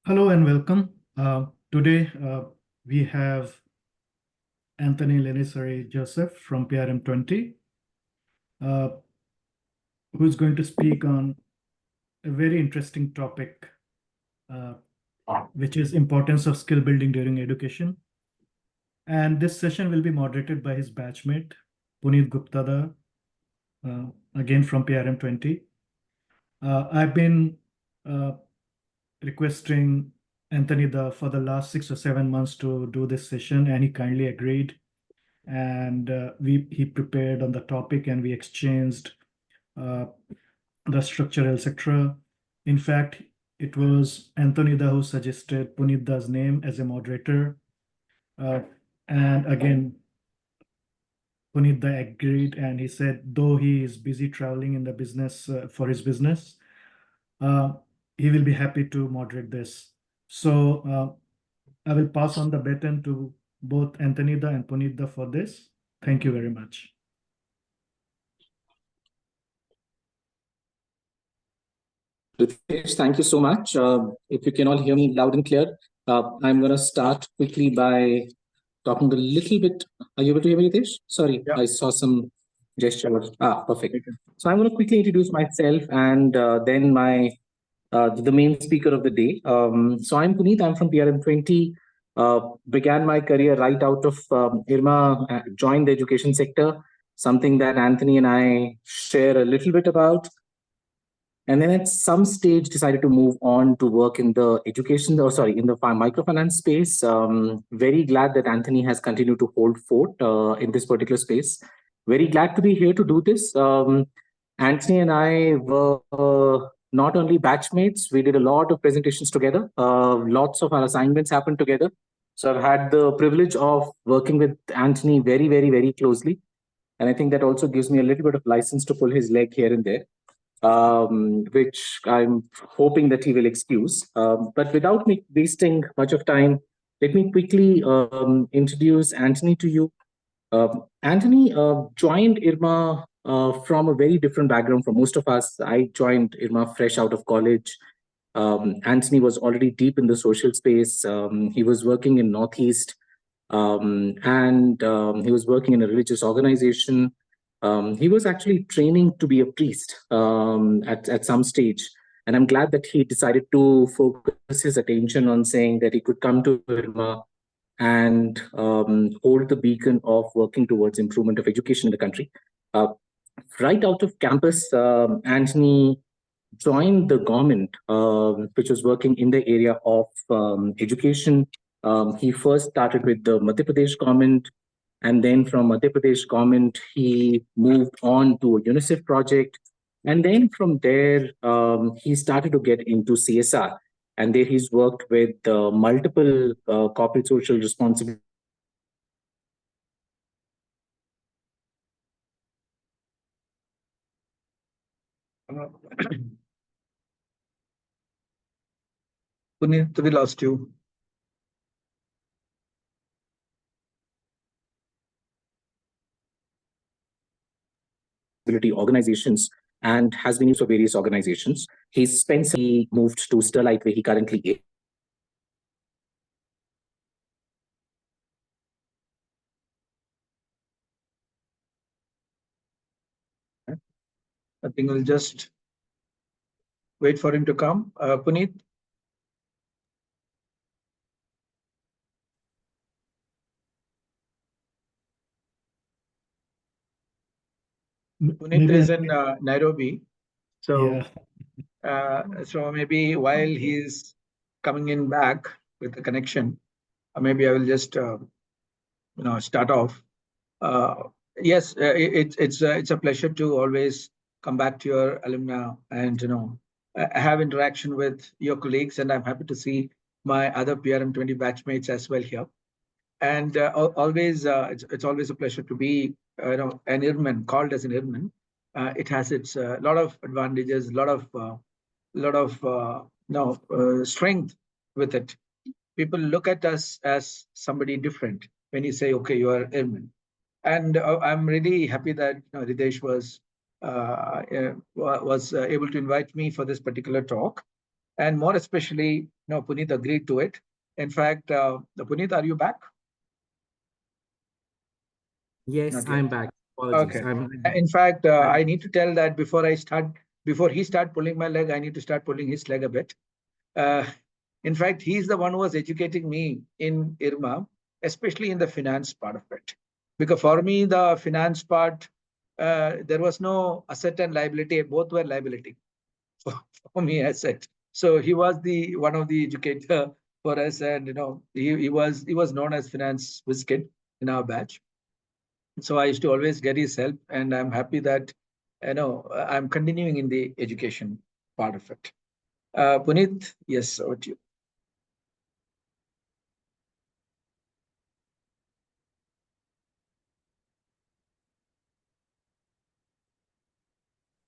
Hello and welcome. Today we have Antony Nellissery Joseph from PRM 20, uh, who is going to speak on a very interesting topic, uh, which is importance of skill building during education. And this session will be moderated by his batchmate, Puneet Guptada, again from PRM 20. I've been uh, requesting Antony for the last 6 or 7 months to do this session, and he kindly agreed. And he prepared on the topic, and we exchanged uh, the structure, etc. In fact, it was Antony who suggested Punitda's name as a moderator. And again, Punitda agreed, and he said, though he is busy traveling in the business for his business, uh, he will be happy to moderate this. So I will pass on the baton to both Antony and Punitda for this. Thank you very much. Ritesh, thank you so much. If you can all hear me loud and clear, I'm going to start quickly by talking a little bit. Are you able to hear me, Ritesh? Sorry, Yeah. I saw some gestures. Perfect. Okay. So I'm going to quickly introduce myself and then the main speaker of the day. So I'm Puneet. I'm from PRM 20. Began my career right out of IRMA, joined the education sector, something that Antony and I share a little bit about. And then at some stage decided to move on to work in the in the microfinance space. Very glad that Antony has continued to hold fort in this particular space. Very glad to be here to do this. Antony and I were not only batchmates, we did a lot of presentations together. Lots of our assignments happened together. So I've had the privilege of working with Antony very, very, very closely. And I think that also gives me a little bit of license to pull his leg here and there. Which I'm hoping that he will excuse. But without me wasting much of time, let me quickly introduce Antony to you. Antony joined IRMA from a very different background from most of us. I joined IRMA fresh out of college. Antony was already deep in the social space. He was working in Northeast, and he was working in a religious organization. He was actually training to be a priest at some stage. And I'm glad that he decided to focus his attention on saying that he could come to Burma and hold the beacon of working towards improvement of education in the country. Right out of campus, Antony joined the government, which was working in the area of education. He first started with the Madhya Pradesh government, and then from Madhya Pradesh government, he moved on to a UNICEF project. And then from there, he started to get into CSR. And there he's worked with multiple corporate social responsibility. Puneet, we lost you. Organizations and has been used for various organizations. He moved to Sterlite, where he currently is. I think we'll just wait for him to come. Puneet? Puneet is in Nairobi. So, so maybe while he's coming in back with the connection, maybe I will just start off. Yes, it's a pleasure to always come back to your alumni and have interaction with your colleagues, and I'm happy to see my other PRM 20 batchmates as well here. And always, it's always a pleasure to be an IRMAn, called as an IRMAN. It has its lot of advantages, lot of strength with it. People look at us as somebody different when you say, okay, you are IRMAN. And I'm really happy that Ritesh was able to invite me for this particular talk. And more especially, Puneet agreed to it. In fact, Puneet, are you back? Yes, I'm back. Apologies. Okay. In fact, I need to tell that before he start pulling my leg, I need to start pulling his leg a bit. In fact, he's the one who was educating me in IRMA, especially in the finance part of it. Because for me, the finance part, there was no asset and liability; both were liability for me, asset. So he was the one of the educator for us, and he was known as finance whiz kid in our batch. So I used to always get his help, and I'm happy that I'm continuing in the education part of it. Puneet, yes, over to you.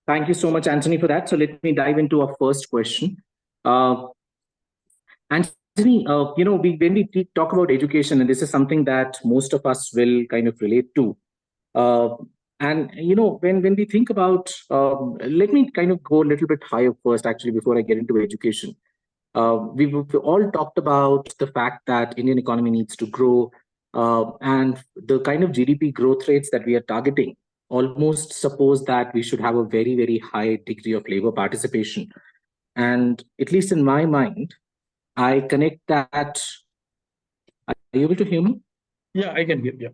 Thank you so much, Antony, for that. So let me dive into our first question. Antony, when we talk about education, and this is something that most of us will kind of relate to. And when we think about, let me kind of go a little bit higher first, actually, before I get into education. We've all talked about the fact that Indian economy needs to grow, and the kind of GDP growth rates that we are targeting almost suppose that we should have a very, very high degree of labor participation. And at least in my mind, I connect that. Are you able to hear me? Yeah, I can hear. Yeah.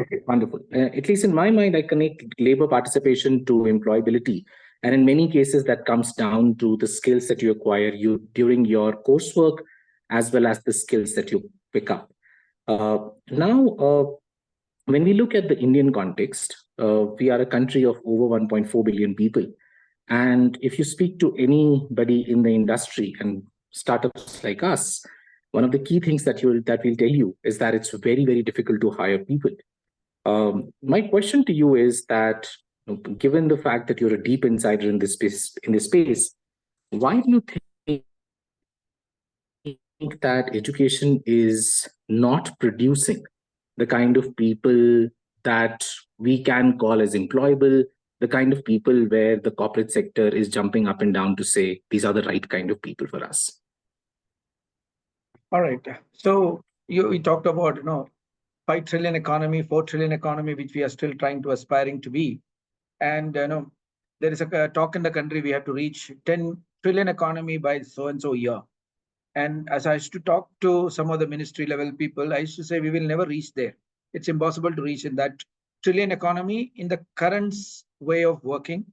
Okay, wonderful. At least in my mind, I connect labor participation to employability. And in many cases, that comes down to the skills that you acquire during your coursework, as well as the skills that you pick up. Now, when we look at the Indian context, we are a country of over 1.4 billion people. And if you speak to anybody in the industry and startups like us, one of the key things that we'll tell you is that it's very, very difficult to hire people. My question to you is that, given the fact that you're a deep insider in this space, why do you think that education is not producing the kind of people that we can call as employable, the kind of people where the corporate sector is jumping up and down to say these are the right kind of people for us? All right. So we talked about 5 trillion economy, 4 trillion economy, which we are still trying to aspiring to be. And there is a talk in the country we have to reach 10 trillion economy by so and so year. And as I used to talk to some of the ministry level people, I used to say we will never reach there. It's impossible to reach in that trillion economy in the current way of working.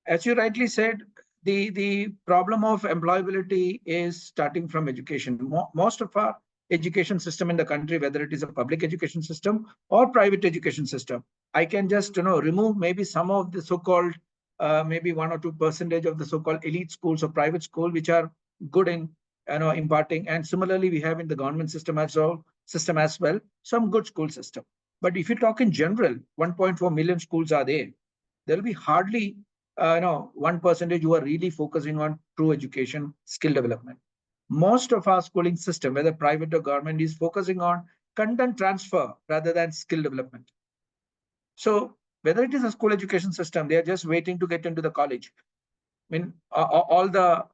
As you rightly said, the problem of employability is starting from education. Most of our education system in the country, whether it is a public education system or private education system, I can just remove maybe some of the so-called maybe 1 or 2% of the so-called elite schools or private school which are good in imparting. And similarly, we have in the government system as well some good school system. But if you talk in general, 1.4 million schools are there. There will be hardly 1% who are really focusing on true education, skill development. Most of our schooling system, whether private or government, is focusing on content transfer rather than skill development. So whether it is a school education system, they are just waiting to get into the college. I mean, all the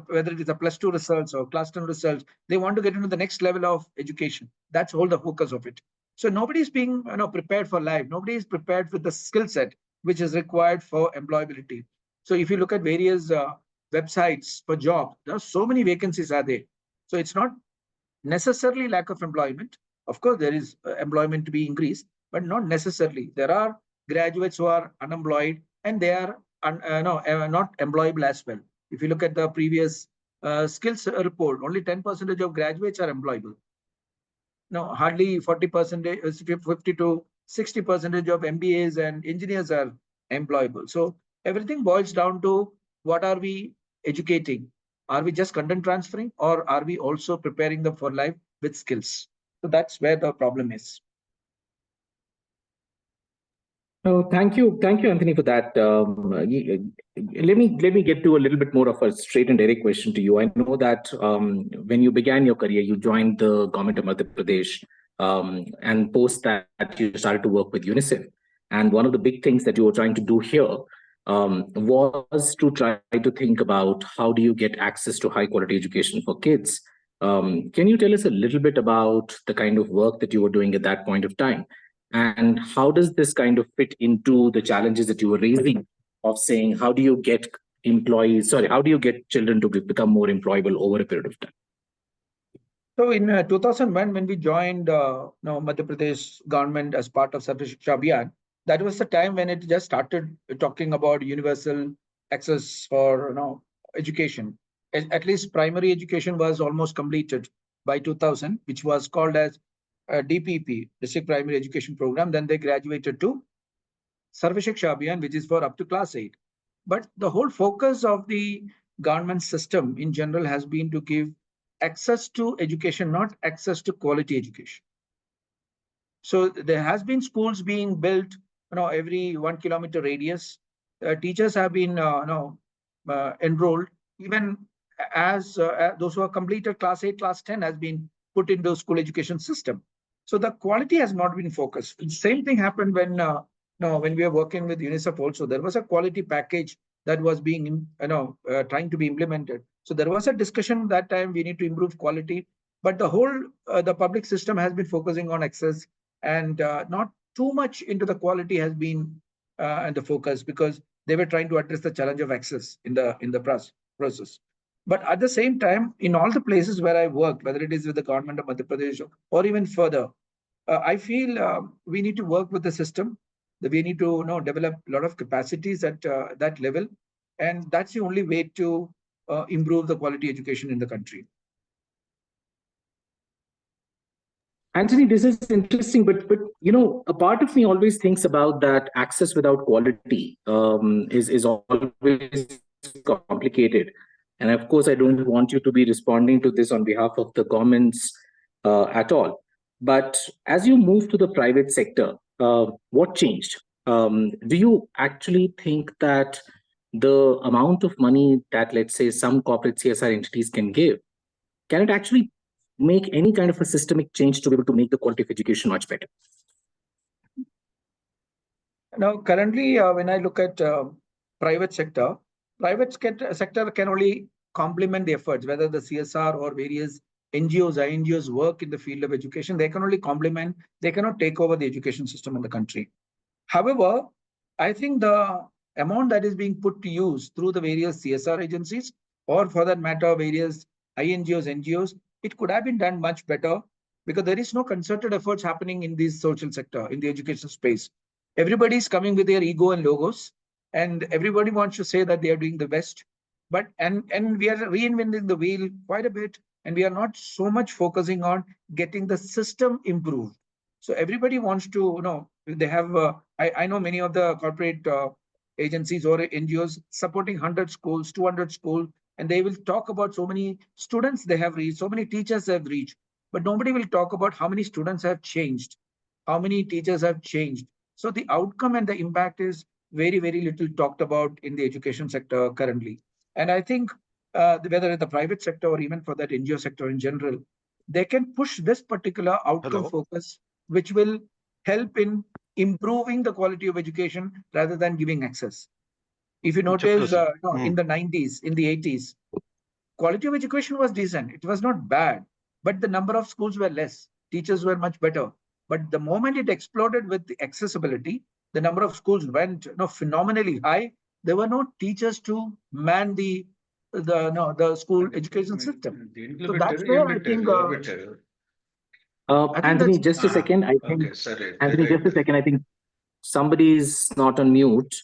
whether it is a +2 results or class 10 results, they want to get into the next level of education. That's all the focus of it. So nobody is being prepared for life. Nobody is prepared with the skill set which is required for employability. So if you look at various websites for job, there are so many vacancies are there. So it's not necessarily lack of employment. Of course, there is employment to be increased, but not necessarily. There are graduates who are unemployed and they are not employable as well. If you look at the previous skills report, only 10% of graduates are employable. No, hardly 40%, 50 to 60% of MBAs and engineers are employable. So everything boils down to what are we educating? Are we just content transferring, or are we also preparing them for life with skills? So that's where the problem is. Oh, thank you, Antony, for that. Let me get to a little bit more of a straight and direct question to you. I know that when you began your career, you joined the government of Madhya Pradesh, and post that you started to work with UNICEF. And one of the big things that you were trying to do here was to try to think about how do you get access to high quality education for kids. Can you tell us a little bit about the kind of work that you were doing at that point of time? And how does this kind of fit into the challenges that you were raising of saying, how do you get how do you get children to become more employable over a period of time? So in 2001, when we joined Madhya Pradesh government as part of Sarva Shiksha Abhiyan, that was the time when it just started talking about universal access for education. At least primary education was almost completed by 2000, which was called as DPP, District Primary Education Program. Then they graduated to Sarva Shiksha Abhiyan, which is for up to class 8. But the whole focus of the government system in general has been to give access to education, not access to quality education. So there has been schools being built, every 1 kilometer radius. Teachers have been, enrolled. Even as those who have completed class 8, class 10 has been put into school education system. So the quality has not been focused. The same thing happened when, when we were working with UNICEF also. There was a quality package that was being, trying to be implemented. So there was a discussion that time we need to improve quality, but the whole the public system has been focusing on access and not too much into the quality has been and the focus, because they were trying to address the challenge of access in the process. But at the same time, in all the places where I worked, whether it is with the government of Madhya Pradesh or even further, I feel we need to work with the system. That we need to develop a lot of capacities at that level, and that's the only way to improve the quality education in the country. Antony, this is interesting, but a part of me always thinks about that access without quality is always complicated. And of course, I don't want you to be responding to this on behalf of the governments at all. But as you move to the private sector, what changed? Do you actually think that the amount of money that, let's say, some corporate CSR entities can give, can it actually make any kind of a systemic change to be able to make the quality of education much better? Now, currently, when I look at private sector can only complement the efforts, whether the CSR or various NGOs, INGOs work in the field of education. They can only complement, they cannot take over the education system in the country. However, I think the amount that is being put to use through the various CSR agencies, or for that matter, various INGOs, NGOs, it could have been done much better, because there is no concerted efforts happening in this social sector, in the education space. Everybody is coming with their ego and logos, and everybody wants to say that they are doing the best. But and we are reinventing the wheel quite a bit, and we are not so much focusing on getting the system improved. So everybody wants to, they have, I know many of the corporate agencies or NGOs supporting 100 schools, 200 schools, and they will talk about so many students they have reached, so many teachers they have reached, but nobody will talk about how many students have changed, how many teachers have changed. So the outcome and the impact is very, very little talked about in the education sector currently. And I think whether in the private sector or even for that NGO sector in general, they can push this particular outcome focus, which will help in improving the quality of education rather than giving access. If you notice, in the 90s, in the 80s, quality of education was decent. It was not bad, but the number of schools were less. Teachers were much better. But the moment it exploded with the accessibility, the number of schools went phenomenally high. There were no teachers to man the school education system. So that's where I think. Antony, just a second. I think Antony, just a second. I think somebody's not on mute.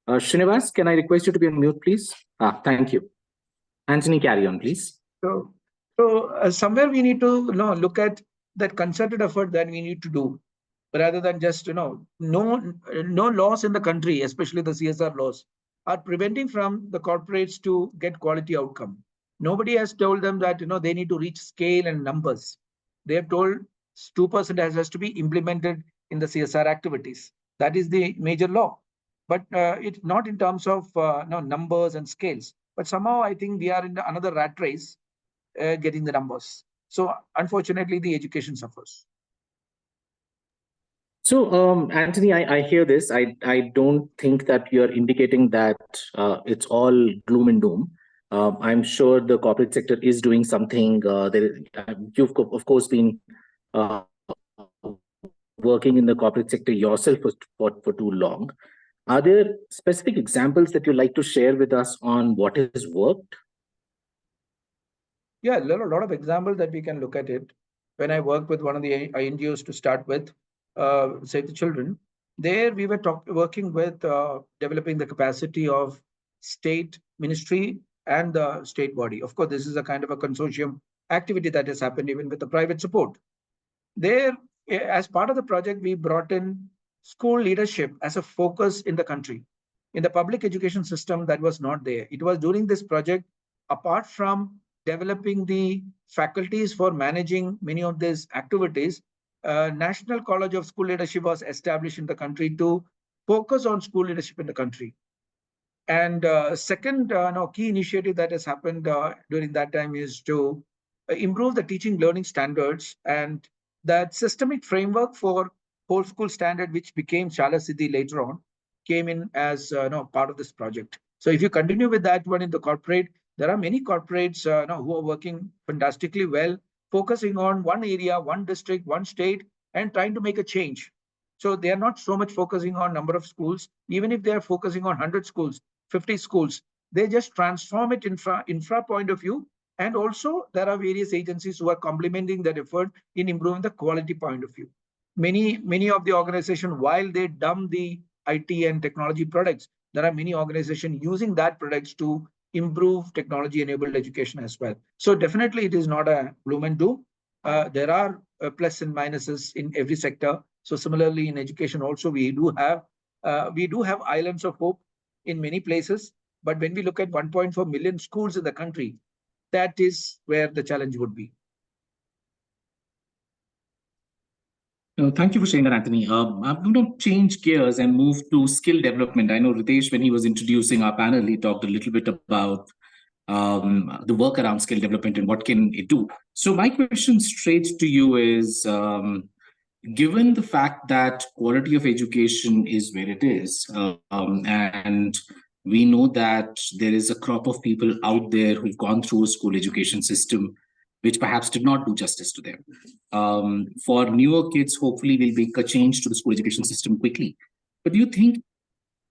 Srinivas, can I request you to be on mute, please? Thank you. Antony, carry on, please. So somewhere we need to look at that concerted effort that we need to do, rather than just no laws in the country, especially the CSR laws, are preventing from the corporates to get quality outcome. Nobody has told them that they need to reach scale and numbers. They have told 2% has to be implemented in the CSR activities. That is the major law, but it's not in terms of numbers and scales. But somehow I think we are in another rat race, getting the numbers. So unfortunately, the education suffers. So, Antony, I hear this. I don't think that you're indicating that it's all gloom and doom. I'm sure the corporate sector is doing something. You've, of course, been uh, working in the corporate sector yourself for too long. Are there specific examples that you'd like to share with us on what has worked? Yeah, a lot of examples that we can look at it. When I worked with one of the NGOs to start with, Save the Children, there we were working with developing the capacity of state ministry and the state body. Of course, this is a kind of a consortium activity that has happened even with the private support. There, as part of the project, we brought in school leadership as a focus in the country. In the public education system, that was not there. It was during this project, apart from developing the faculties for managing many of these activities, National College of School Leadership was established in the country to focus on school leadership in the country. And second key initiative that has happened during that time is to improve the teaching learning standards, and that systemic framework for whole school standard, which became Shala Siddhi later on, came in as part of this project. So if you continue with that one in the corporate, there are many corporates who are working fantastically well, focusing on one area, one district, one state, and trying to make a change. So they are not so much focusing on number of schools. Even if they are focusing on 100 schools, 50 schools, they just transform it infra point of view. And also there are various agencies who are complementing that effort in improving the quality point of view. Many of the organization, while they dump the IT and technology products, there are many organizations using that products to improve technology enabled education as well. So definitely it is not a gloom and doom. There are plus and minuses in every sector. So similarly in education also we do have islands of hope in many places. But when we look at 1.4 million schools in the country, that is where the challenge would be. Thank you for sharing that, Anthony. I'm going to change gears and move to skill development. I know Ritesh, when he was introducing our panel, he talked a little bit about the work around skill development and what can it do. So my question straight to you is, given the fact that quality of education is where it is, and we know that there is a crop of people out there who've gone through a school education system which perhaps did not do justice to them. For newer kids, hopefully we'll make a change to the school education system quickly. But do you think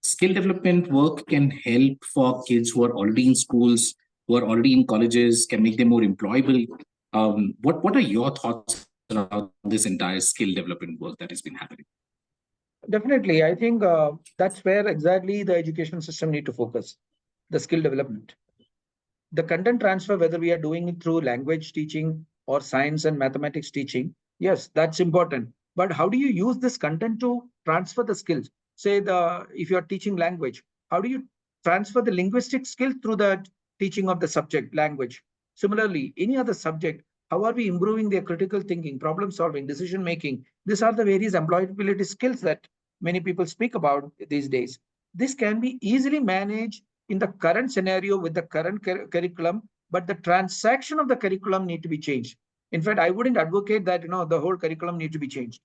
skill development work can help for kids who are already in schools, who are already in colleges, can make them more employable? What are your thoughts around this entire skill development work that has been happening? Definitely, I think that's where exactly the education system need to focus, the skill development. The content transfer, whether we are doing it through language teaching or science and mathematics teaching, yes, that's important. But how do you use this content to transfer the skills? Say if you're teaching language, how do you transfer the linguistic skill through the teaching of the subject language? Similarly, any other subject, how are we improving their critical thinking, problem solving, decision making? These are the various employability skills that many people speak about these days. This can be easily managed in the current scenario with the current curriculum, but the transaction of the curriculum need to be changed. In fact, I wouldn't advocate that the whole curriculum need to be changed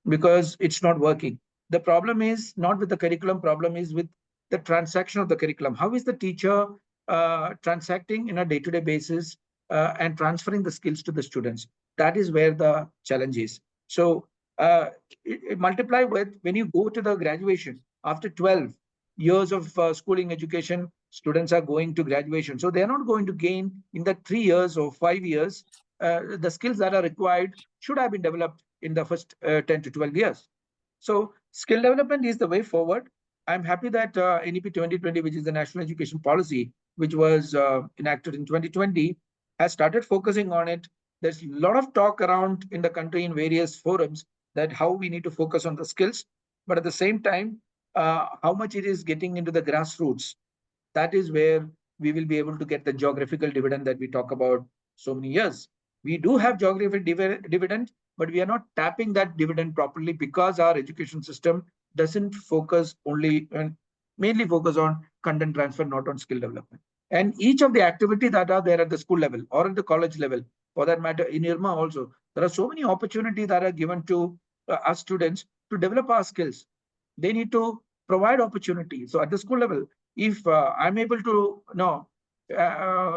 because it's not working. The problem is not with the curriculum, problem is with the transaction of the curriculum. How is the teacher transacting in a day-to-day basis and transferring the skills to the students? That is where the challenge is. So multiply with when you go to the graduation after 12 years of schooling education, students are going to graduation. So they are not going to gain in the 3 years or 5 years. The skills that are required should have been developed in the first 10 to 12 years. So skill development is the way forward. I'm happy that NEP 2020, which is the National Education Policy, which was enacted in 2020, has started focusing on it. There's a lot of talk around in the country in various forums that how we need to focus on the skills, but at the same time, how much it is getting into the grassroots. That is where we will be able to get the geographical dividend that we talk about so many years. We do have geographic dividend, but we are not tapping that dividend properly because our education system doesn't focus only and mainly focus on content transfer, not on skill development. And each of the activities that are there at the school level or at the college level, for that matter, in IRMA also, there are so many opportunities that are given to us students to develop our skills. They need to provide opportunity. So at the school level, if I'm able to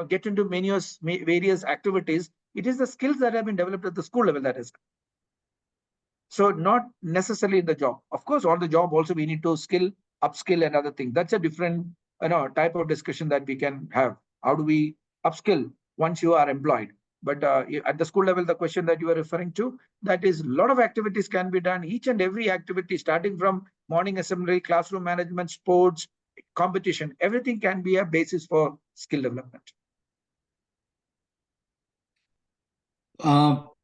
get into various activities, it is the skills that have been developed at the school level that is. So not necessarily in the job. Of course, on the job also we need to upskill and other things. That's a different type of discussion that we can have. How do we upskill once you are employed? But at the school level, the question that you are referring to, that is a lot of activities can be done. Each and every activity, starting from morning assembly, classroom management, sports, competition, everything can be a basis for skill development.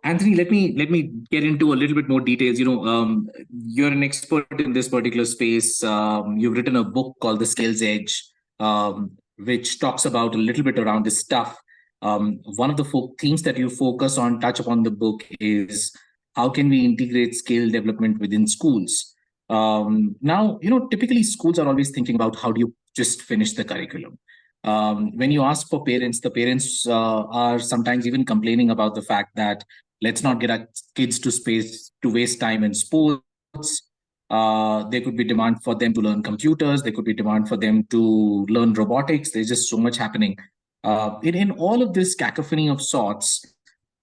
Antony, let me get into a little bit more details. You're an expert in this particular space. You've written a book called The Skills Edge, which talks about a little bit around this stuff. One of the themes that you touch upon the book is how can we integrate skill development within schools? Now, typically schools are always thinking about how do you just finish the curriculum. When you ask for parents, the parents are sometimes even complaining about the fact that let's not get our kids to waste time in sports. There could be demand for them to learn computers. There could be demand for them to learn robotics. There's just so much happening. In all of this cacophony of sorts,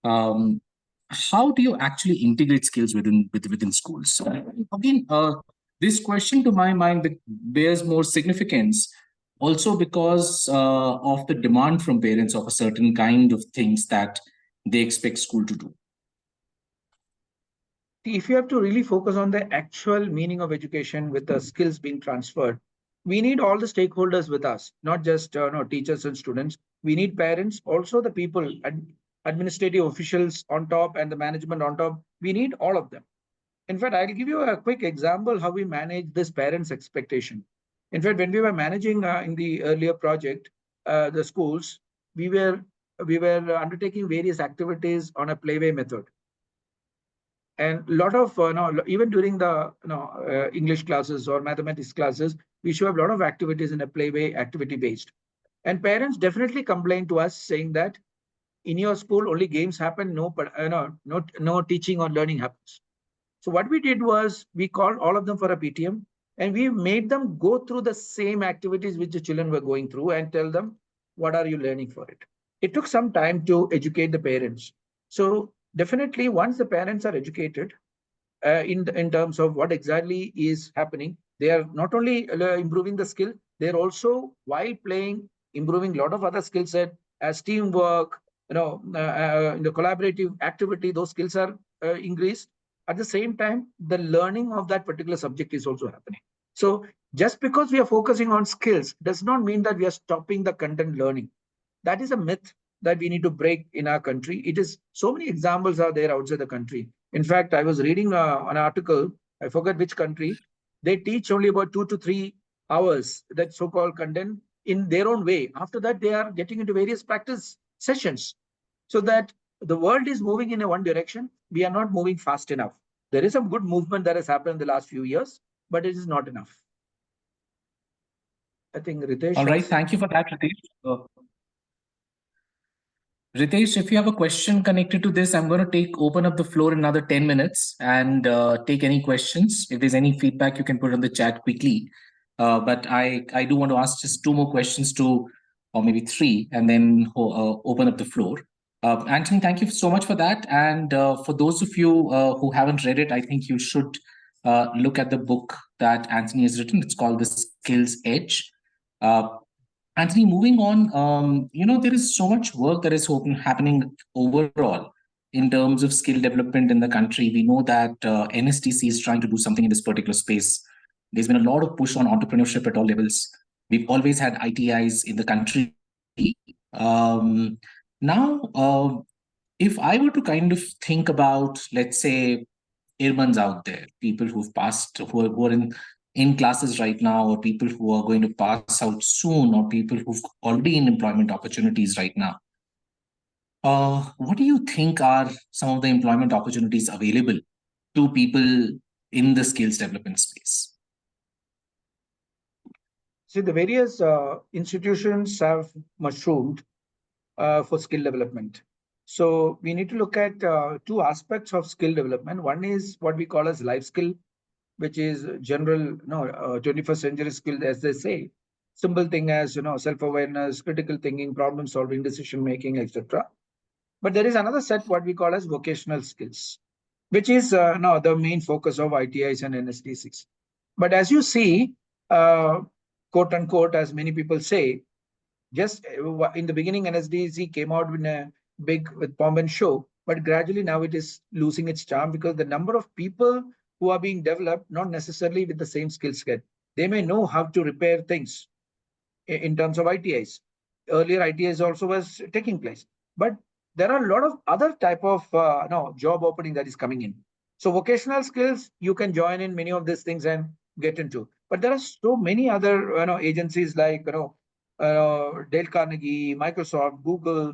how do you actually integrate skills within schools? Again, this question to my mind bears more significance also because of the demand from parents of a certain kind of things that they expect school to do. If you have to really focus on the actual meaning of education with the skills being transferred, we need all the stakeholders with us, not just teachers and students. We need parents, also the people, administrative officials on top and the management on top. We need all of them. In fact, I'll give you a quick example how we manage this parents' expectation. In fact, when we were managing in the earlier project, the schools, we were undertaking various activities on a playway method. And a lot of, even during the English classes or mathematics classes, we should have a lot of activities in a playway activity based. And parents definitely complain to us saying that in your school only games happen, no teaching or learning happens. So what we did was we called all of them for a PTM and we made them go through the same activities which the children were going through and tell them, what are you learning for it? It took some time to educate the parents. So definitely once the parents are educated in terms of what exactly is happening, they are not only improving the skill, they're also, while playing, improving a lot of other skill set as teamwork, in the collaborative activity, those skills are increased. At the same time, the learning of that particular subject is also happening. So just because we are focusing on skills does not mean that we are stopping the content learning. That is a myth that we need to break in our country. It is so many examples are there outside the country. In fact, I was reading an article, I forget which country, they teach only about 2 to 3 hours, that so-called content in their own way. After that, they are getting into various practice sessions so that the world is moving in a one direction. We are not moving fast enough. There is some good movement that has happened in the last few years, but it is not enough. I think Ritesh. All right. Thank you for that, Ritesh. Ritesh, if you have a question connected to this, I'm going to open up the floor in another 10 minutes and take any questions. If there's any feedback, you can put it on the chat quickly. But I do want to ask just 2 more questions or maybe 3, and then open up the floor. Antony, thank you so much for that. And for those of you who haven't read it, I think you should look at the book that Antony has written. It's called The Skills Edge. Antony, moving on, there is so much work that is happening overall in terms of skill development in the country. We know that NSTC is trying to do something in this particular space. There's been a lot of push on entrepreneurship at all levels. We've always had ITIs in the country. Now, if I were to kind of think about, let's say, IRMANs out there, people who've passed, who are in classes right now, or people who are going to pass out soon, or people who've already in employment opportunities right now. What do you think are some of the employment opportunities available to people in the skills development space? See, the various institutions have mushroomed for skill development. So we need to look at 2 aspects of skill development. One is what we call as life skill which is general, 21st century skill, as they say. Simple thing as, self-awareness, critical thinking, problem solving, decision making, etc. But there is another set, what we call as vocational skills, which is the main focus of ITIs and NSDCs. But as you see, quote unquote, as many people say, just in the beginning, NSDC came out with a big with pomp and show, but gradually now it is losing its charm because the number of people who are being developed, not necessarily with the same skill set. They may know how to repair things in terms of ITIs. Earlier, ITIs also was taking place, but there are a lot of other type of job opening that is coming in. So vocational skills, you can join in many of these things and get into. But there are so many other agencies like Dale Carnegie, Microsoft, Google,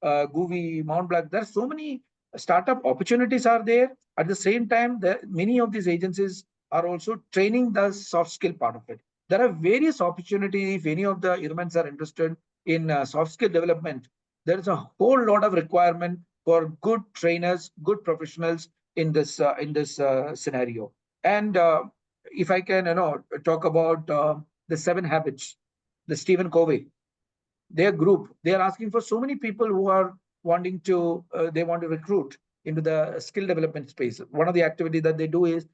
Goovi, Mount Black. There are so many startup opportunities are there. At the same time, many of these agencies are also training the soft skill part of it. There are various opportunities. If any of the IRMANs are interested in soft skill development, there is a whole lot of requirement for good trainers, good professionals in this scenario. And if I can, talk about the 7 habits, the Stephen Covey, their group, they are asking for so many people who are wanting to, they want to recruit into the skill development space. One of the activities that they do is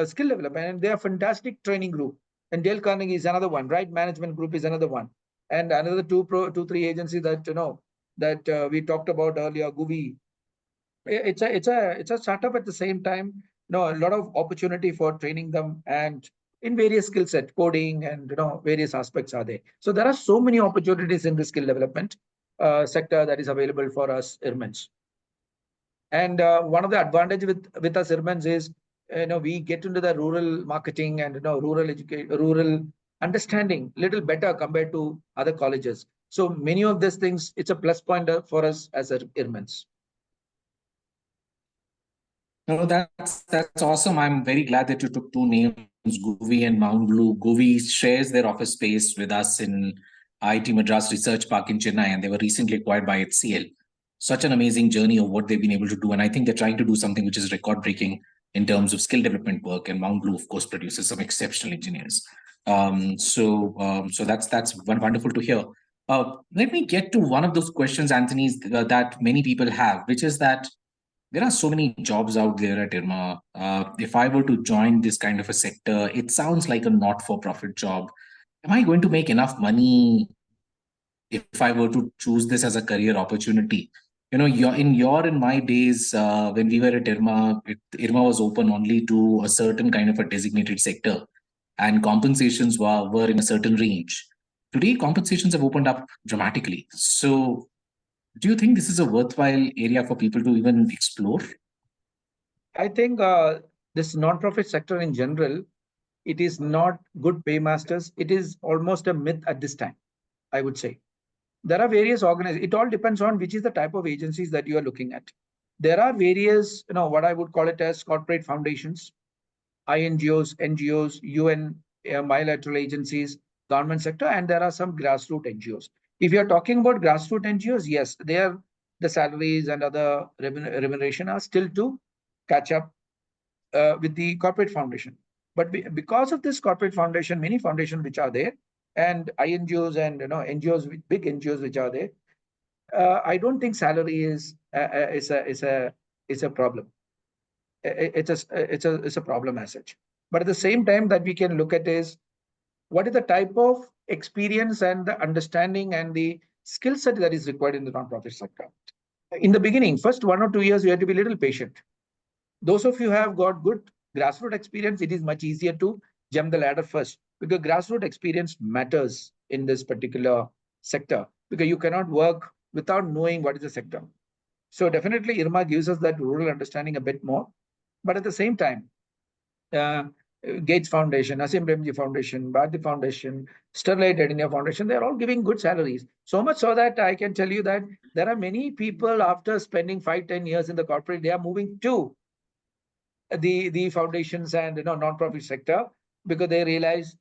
skill development, and they are fantastic training group. And Dale Carnegie is another one, right? Management Group is another one, and another two, three agencies that we talked about earlier. Goovi, it's a startup at the same time. A lot of opportunity for training them and in various skill set, coding and various aspects are there. So there are so many opportunities in the skill development sector that is available for us IRMANs. And one of the advantage with us IRMANs is we get into the rural marketing and rural understanding little better compared to other colleges. So many of these things, it's a plus point for us as IRMANs. No, that's awesome. I'm very glad that you took 2 names, Goovi and Mount Blue. Goovi shares their office space with us in IIT Madras Research Park in Chennai, and they were recently acquired by HCL. Such an amazing journey of what they've been able to do. And I think they're trying to do something which is record-breaking in terms of skill development work. And Mount Blue, of course, produces some exceptional engineers. So that's one wonderful to hear. Let me get to one of those questions, Antony, that many people have, which is that there are so many jobs out there at IRMA. If I were to join this kind of a sector, it sounds like a not-for-profit job. Am I going to make enough money if I were to choose this as a career opportunity? In my days, when we were at IRMA, IRMA was open only to a certain kind of a designated sector, and compensations were in a certain range. Today, compensations have opened up dramatically. So do you think this is a worthwhile area for people to even explore? I think this non-profit sector in general, it is not good paymasters. It is almost a myth at this time, I would say. There are various organizations. It all depends on which is the type of agencies that you are looking at. There are various, what I would call it as corporate foundations, INGOs, NGOs, UN bilateral agencies, government sector, and there are some grassroots NGOs. If you're talking about grassroots NGOs, yes, the salaries and other remuneration are still to catch up with the corporate foundation. But because of this corporate foundation, many foundations which are there, and INGOs and NGOs, big NGOs which are there, I don't think salary is a problem. It's a problem as such. But at the same time, that we can look at is what is the type of experience and the understanding and the skill set that is required in the non-profit sector. In the beginning, first 1 or 2 years, you have to be a little patient. Those of you who have got good grassroots experience, it is much easier to jump the ladder first, because grassroots experience matters in this particular sector, because you cannot work without knowing what is the sector. So definitely IRMA gives us that rural understanding a bit more. But at the same time, Gates Foundation, Asim Premji Foundation, Bharati Foundation, Sterlite India Foundation, they're all giving good salaries. So much so that I can tell you that there are many people after spending 5-10 years in the corporate, they are moving to the foundations and non-profit sector, because they realize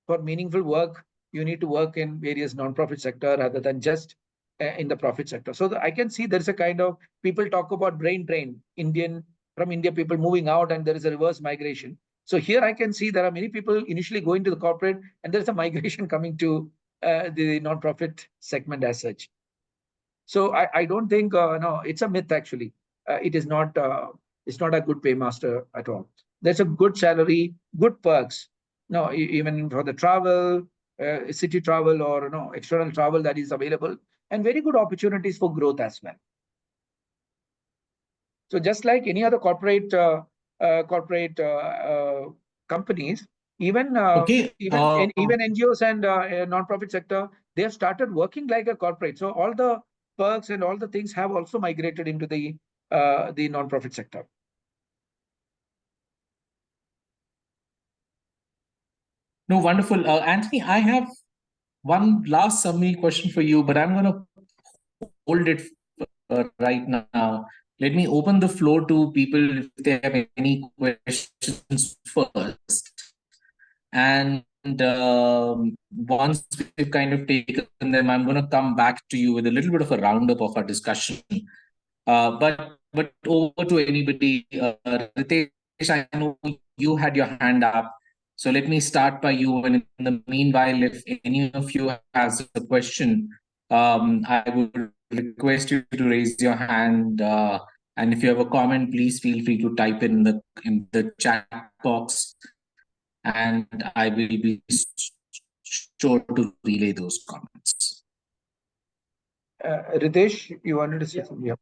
for meaningful work, you need to work in various non-profit sector rather than just in the profit sector. So I can see there's a kind of, people talk about brain drain, from India people moving out, and there is a reverse migration. So here I can see there are many people initially going to the corporate, and there's a migration coming to the non-profit segment as such. So I don't think no, it's a myth actually. It is not. It's not a good paymaster at all. There's a good salary, good perks. No, even for the travel, city travel, or no external travel that is available, and very good opportunities for growth as well. So just like any other corporate companies, even even NGOs and non-profit sector, they have started working like a corporate. So all the perks and all the things have also migrated into the non-profit sector. No, wonderful. Antony, I have one last summary question for you, but I'm going to hold it right now. Let me open the floor to people if they have any questions first. And once we've kind of taken them, I'm going to come back to you with a little bit of a roundup of our discussion. But over to anybody. Ritesh, I know you had your hand up. So let me start by you. And in the meanwhile, if any of you has a question, I would request you to raise your hand. And if you have a comment, please feel free to type in the chat box, and I will be sure to relay those comments. Ritesh, you wanted to say something? Yeah.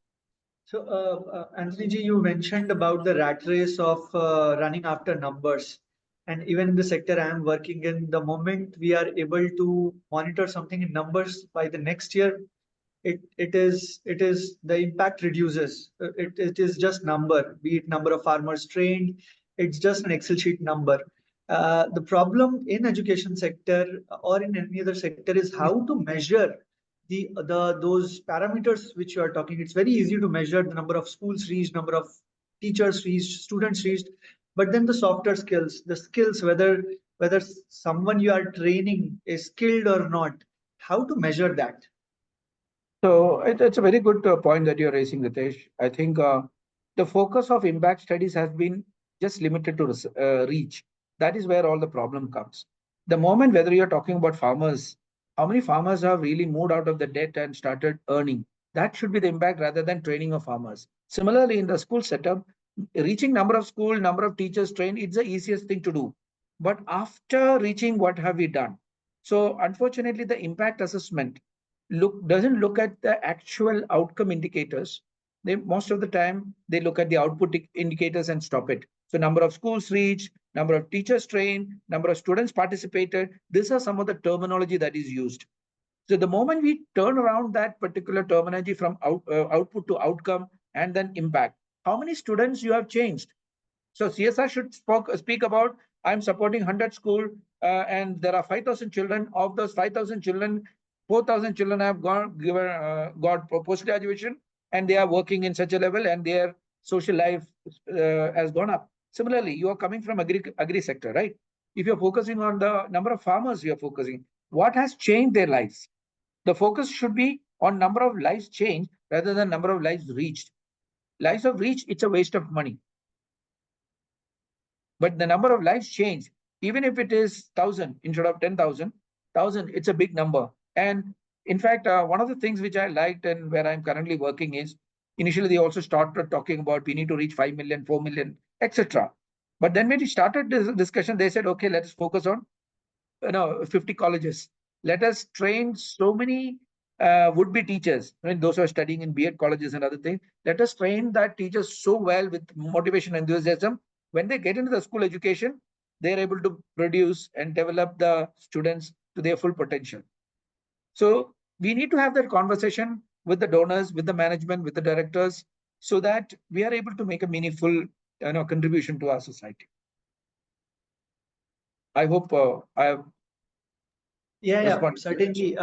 So, Antony ji, you mentioned about the rat race of running after numbers. And even in the sector I am working in, the moment we are able to monitor something in numbers by the next year, it is the impact reduces. It is just number, be it number of farmers trained, it's just an Excel sheet number. The problem in education sector or in any other sector is how to measure those parameters which you are talking. It's very easy to measure the number of schools reached, number of teachers reached, students reached, but then the softer skills, the skills, whether someone you are training is skilled or not, how to measure that? So it's a very good point that you're raising, Ritesh. I think the focus of impact studies has been just limited to reach. That is where all the problem comes. The moment whether you're talking about farmers, how many farmers have really moved out of the debt and started earning? That should be the impact rather than training of farmers. Similarly, in the school setup, reaching number of school, number of teachers trained, it's the easiest thing to do. But after reaching, what have we done? So unfortunately, the impact assessment doesn't look at the actual outcome indicators. They most of the time they look at the output indicators and stop it. So number of schools reached, number of teachers trained, number of students participated. These are some of the terminology that is used. So the moment we turn around that particular terminology from output to outcome and then impact, how many students you have changed? So CSR should speak about, I'm supporting 100 school and there are 5,000 children. Of those 5,000 children, 4,000 children have got post-graduation and they are working in such a level and their social life has gone up. Similarly, you are coming from agri sector, right? If you're focusing on the number of farmers you're focusing, what has changed their lives? The focus should be on number of lives changed rather than number of lives reached. Lives of reached, it's a waste of money. But the number of lives changed, even if it is 1,000 instead of 10,000, 1,000, it's a big number. And in fact, one of the things which I liked and where I'm currently working is, initially they also started talking about we need to reach 5 million, 4 million, etc. But then when we started this discussion, they said, okay, let's focus on 50 colleges. Let us train so many would-be teachers, I mean, those who are studying in B.Ed colleges and other things. Let us train that teachers so well with motivation and enthusiasm. When they get into the school education, they're able to produce and develop the students to their full potential. So we need to have that conversation with the donors, with the management, with the directors, so that we are able to make a meaningful contribution to our society. I hope I have. Yeah, certainly.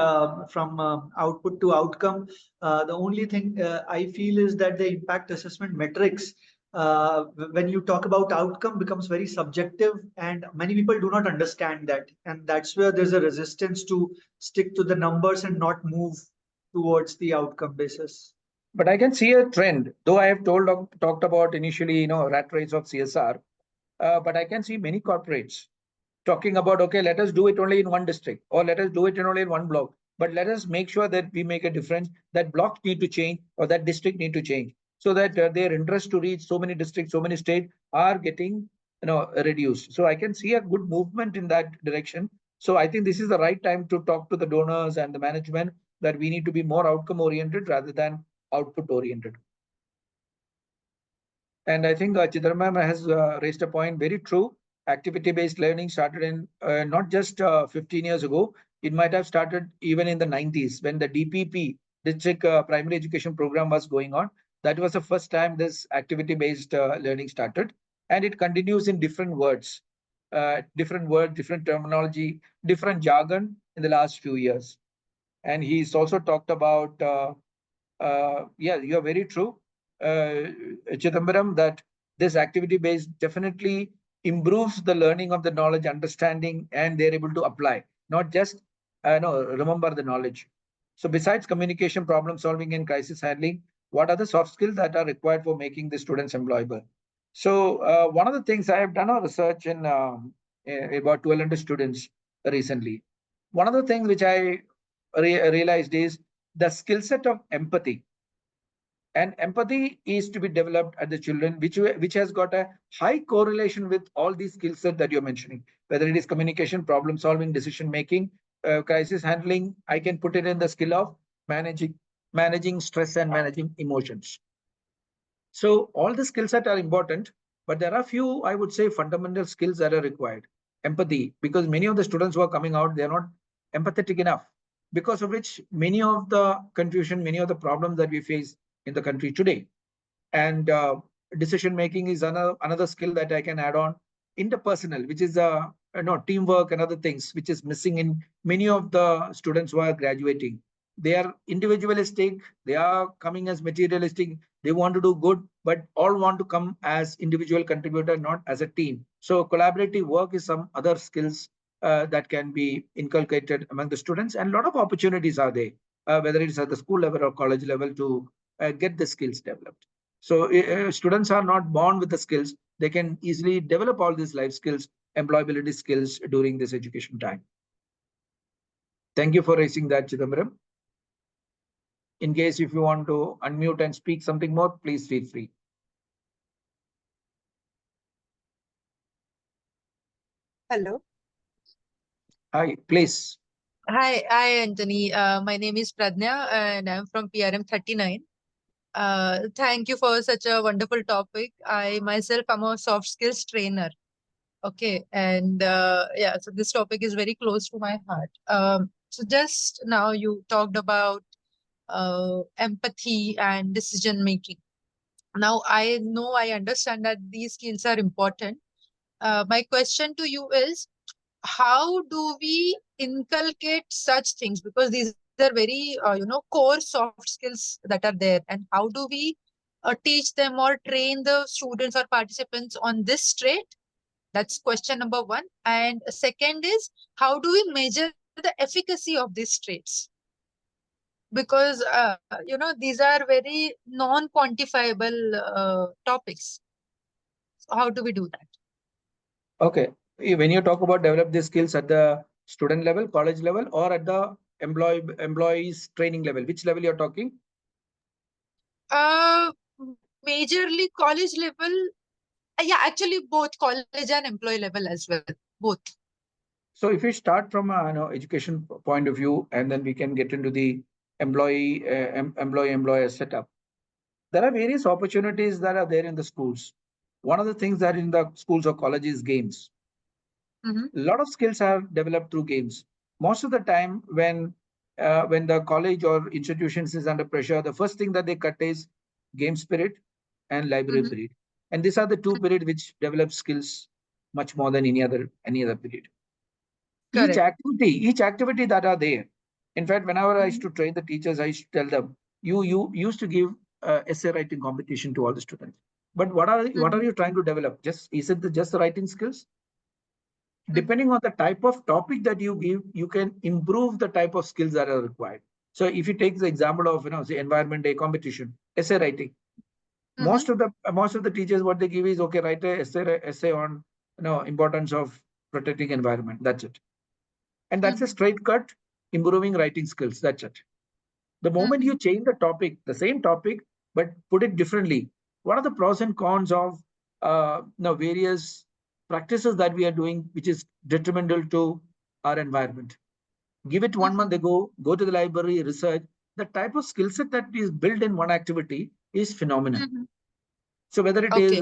From output to outcome, the only thing I feel is that the impact assessment metrics, when you talk about outcome, becomes very subjective, and many people do not understand that, and that's where there's a resistance to stick to the numbers and not move towards the outcome basis. But I can see a trend, though I have talked about initially, rat race of CSR. but I can see many corporates talking about, okay, let us do it only in one district, or let us do it only in one block. But let us make sure that we make a difference. That blocks need to change, or that district need to change, so that their interest to reach so many districts, so many states are getting reduced. So I can see a good movement in that direction. So I think this is the right time to talk to the donors and the management that we need to be more outcome oriented rather than output oriented. And I think Chidambaram has raised a point, very true. Activity-based learning started in not just 15 years ago. It might have started even in the 90s when the DPP, District Primary Education Program, was going on. That was the first time this activity-based learning started. And it continues in different words, different terminology, different jargon in the last few years. And he's also talked about, yeah, you're very true, Chidambaram, that this activity based definitely improves the learning of the knowledge, understanding, and they're able to apply, not just no, remember the knowledge. So besides communication, problem solving, and crisis handling, what are the soft skills that are required for making the students employable? So one of the things I have done a research in about 1,200 students recently. One of the things which I realized is the skill set of empathy. And empathy is to be developed at the children, which has got a high correlation with all these skill sets that you're mentioning, whether it is communication, problem solving, decision making, crisis handling. I can put it in the skill of managing stress and managing emotions. So all the skill sets are important, but there are few, I would say, fundamental skills that are required. Empathy, because many of the students who are coming out, they are not empathetic enough, because of which many of the confusion, many of the problems that we face in the country today. And decision making is another skill that I can add on. Interpersonal, which is teamwork and other things, which is missing in many of the students who are graduating. They are individualistic, they are coming as materialistic, they want to do good, but all want to come as individual contributor, not as a team. So collaborative work is some other skills that can be inculcated among the students, and a lot of opportunities are there, whether it's at the school level or college level, to get the skills developed. So students are not born with the skills. They can easily develop all these life skills, employability skills during this education time. Thank you for raising that, Chidambaram. In case if you want to unmute and speak something more, please feel free. Hello. Hi, please. Hi, Antony. My name is Pradnya and I'm from PRM 39. Thank you for such a wonderful topic. I myself am a soft skills trainer. Okay, and yeah, so this topic is very close to my heart. So just now you talked about empathy and decision making. Now I know, I understand that these skills are important. My question to you is, how do we inculcate such things? Because these are very, core soft skills that are there. And how do we teach them or train the students or participants on this trait? That's question number one. And second is, how do we measure the efficacy of these traits? Because, these are very non-quantifiable topics. So how do we do that? Okay. When you talk about develop these skills at the student level, college level, or at the employees training level, which level you're talking? Majorly college level. Yeah, actually both college and employee level as well, both. So if we start from a education point of view, and then we can get into the employer setup. There are various opportunities that are there in the schools. One of the things that in the schools or colleges is games. A lot of skills are developed through games. Most of the time, when the college or institutions is under pressure, the first thing that they cut is game spirit and library period, and these are the two periods which develop skills much more than any other period. Correct. Each activity that are there. In fact, whenever I used to train the teachers, I used to tell them, you used to give essay writing competition to all the students. But what are you trying to develop? Is it just the writing skills? Depending on the type of topic that you give, you can improve the type of skills that are required. So if you take the example of say environment day competition, essay writing, most of the teachers, what they give is, okay, write a essay on importance of protecting environment. That's it. And that's a straight cut, improving writing skills. That's it. The moment you change the topic, the same topic, but put it differently, what are the pros and cons of various practices that we are doing, which is detrimental to our environment? Give it 1 month ago, go to the library, research. The type of skill set that is built in one activity is phenomenal. So whether it is,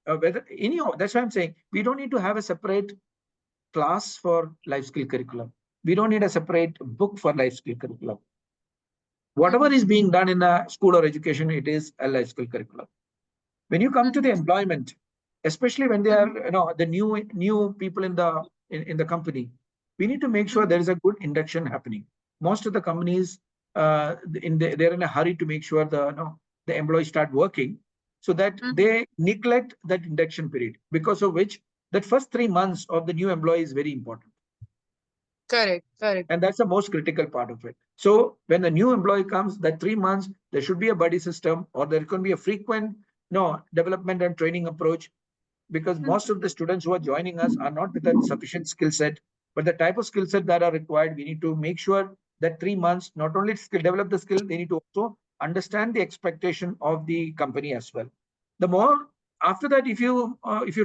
whether any, that's why I'm saying we don't need to have a separate class for life skill curriculum. We don't need a separate book for life skill curriculum. Whatever is being done in a school or education, it is a life skill curriculum. When you come to the employment, especially when they are, the new people in the company, we need to make sure there is a good induction happening. Most of the companies, they're in a hurry to make sure the employees start working, so that they neglect that induction period, because of which that first 3 months of the new employee is very important. Correct. And that's the most critical part of it. So when the new employee comes, that 3 months, there should be a buddy system, or there can be a frequent development and training approach, because most of the students who are joining us are not with a sufficient skill set, but the type of skill set that are required, we need to make sure that 3 months, not only develop the skill, they need to also understand the expectation of the company as well. The more after that, if you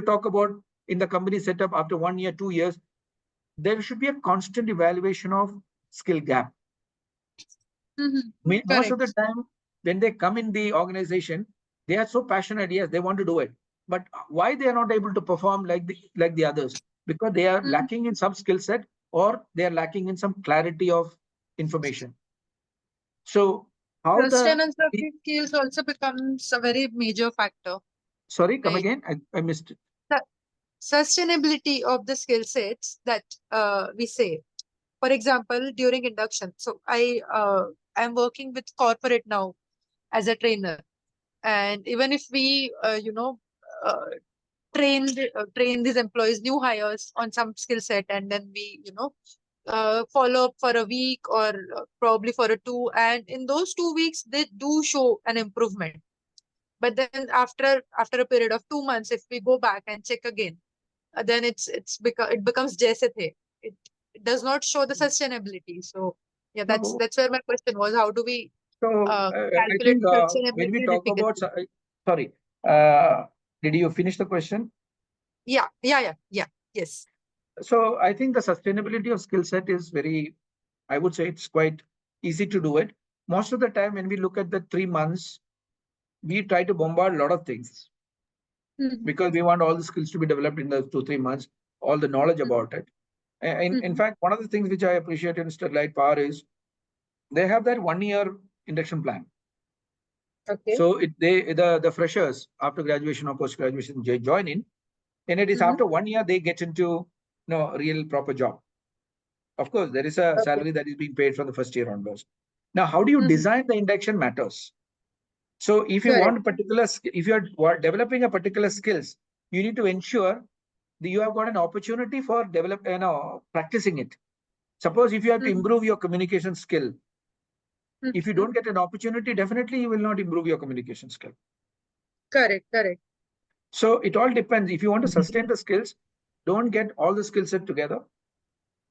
talk about in the company setup after 1 year, 2 years, there should be a constant evaluation of skill gap. Most of the time, when they come in the organization, they are so passionate. Yes, they want to do it, but why they are not able to perform like the others? Because they are lacking in some skill set, or they are lacking in some clarity of information. So how sustainability skills also becomes a very major factor. Sorry, come again. I missed it. Sustainability of the skill sets that we say. For example, during induction. So I'm working with corporate now as a trainer, and even if we train these employees, new hires, on some skill set, and then we follow up for a week, or probably for a 2, and in those 2 weeks they do show an improvement. But then after a period of 2 months, if we go back and check again, then it becomes jaise the. It does not show the sustainability. So yeah, that's where my question was: how do we I calculate think sustainability when we and talk efficacy? about, sorry, did you finish the question? Yeah. Yes. So I think the sustainability of skill set is very, I would say it's quite easy to do it. Most of the time when we look at the 3 months, we try to bombard a lot of things, because we want all the skills to be developed in the 2-3 months, all the knowledge about it. In fact, one of the things which I appreciate in Sterlite Power is they have that 1-year induction plan. Okay. So the freshers after graduation or post graduation join in, and it is after 1 year they get into real proper job. Of course, there is a salary that is being paid from the first year onwards. Now, how do you design the induction matters. So if you want a particular, if you are developing a particular skills, you need to ensure that you have got an opportunity for practicing it. Suppose if you have to improve your communication skill, if you don't get an opportunity, definitely you will not improve your communication skill. Correct. So it all depends. If you want to sustain the skills, don't get all the skill set together.